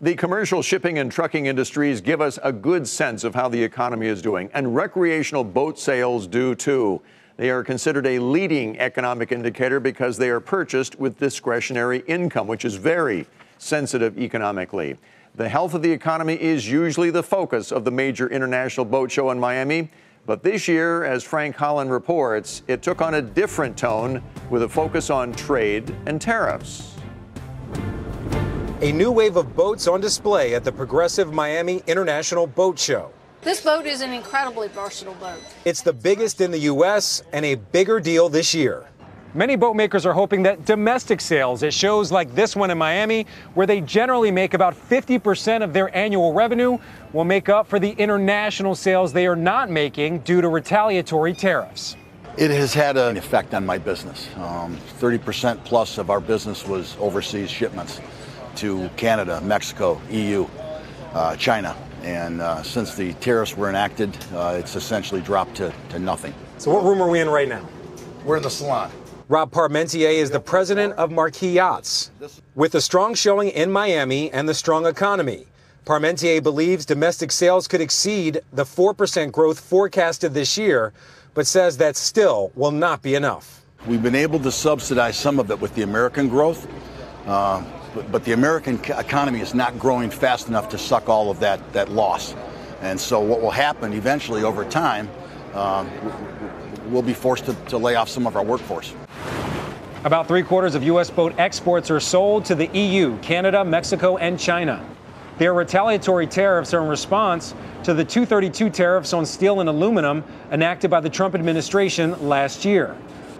The commercial shipping and trucking industries give us a good sense of how the economy is doing, and recreational boat sales do too. They are considered a leading economic indicator because they are purchased with discretionary income, which is very sensitive economically. The health of the economy is usually the focus of the major international boat show in Miami. But this year, as Frank Holland reports, it took on a different tone with a focus on trade and tariffs. A new wave of boats on display at the progressive Miami International Boat Show. This boat is an incredibly versatile boat. It's the biggest in the U.S. and a bigger deal this year. Many boat makers are hoping that domestic sales at shows like this one in Miami, where they generally make about 50% of their annual revenue, will make up for the international sales they are not making due to retaliatory tariffs. It has had an effect on my business. 30% plus of our business was overseas shipments to Canada, Mexico, EU, China. And since the tariffs were enacted, it's essentially dropped to nothing. So what room are we in right now? We're in the salon. Rob Parmentier is the president of Marquis Yachts. With a strong showing in Miami and the strong economy, Parmentier believes domestic sales could exceed the 4% growth forecasted this year, but says that still will not be enough. We've been able to subsidize some of it with the American growth, but the American economy is not growing fast enough to suck all of that loss. And so what will happen eventually over time, we'll be forced to lay off some of our workforce. About 3/4 of U.S. boat exports are sold to the EU, Canada, Mexico, and China. Their retaliatory tariffs are in response to the 232 tariffs on steel and aluminum enacted by the Trump administration last year.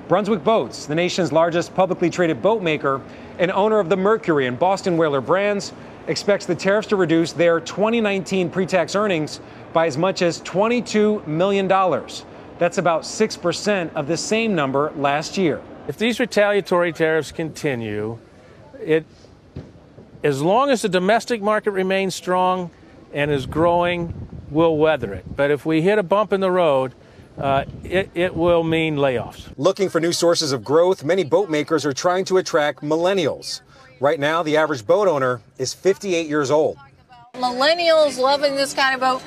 Brunswick Boats, the nation's largest publicly traded boat maker and owner of the Mercury and Boston Whaler brands, expects the tariffs to reduce their 2019 pre-tax earnings by as much as $22 million. That's about 6% of the same number last year. If these retaliatory tariffs continue, as long as the domestic market remains strong and is growing, we'll weather it. But if we hit a bump in the road, it will mean layoffs. Looking for new sources of growth, many boat makers are trying to attract millennials. Right now, the average boat owner is 58 years old. Millennials loving this kind of boat.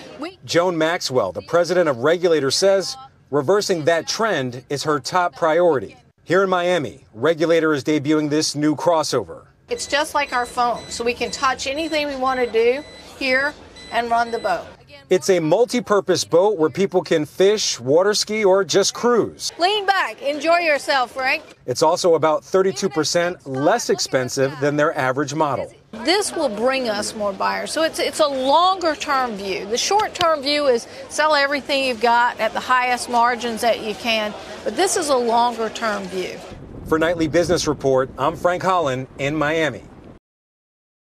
Joan Maxwell, the president of Regulator, says reversing that trend is her top priority. Here in Miami, Regulator is debuting this new crossover. It's just like our phone, so we can touch anything we want to do here and run the boat. It's a multi-purpose boat where people can fish, water ski, or just cruise. Lean back, enjoy yourself, Frank. It's also about 32% less expensive than their average model. This will bring us more buyers. So it's a longer-term view. The short-term view is sell everything you've got at the highest margins that you can. But this is a longer-term view. For Nightly Business Report, I'm Frank Holland in Miami.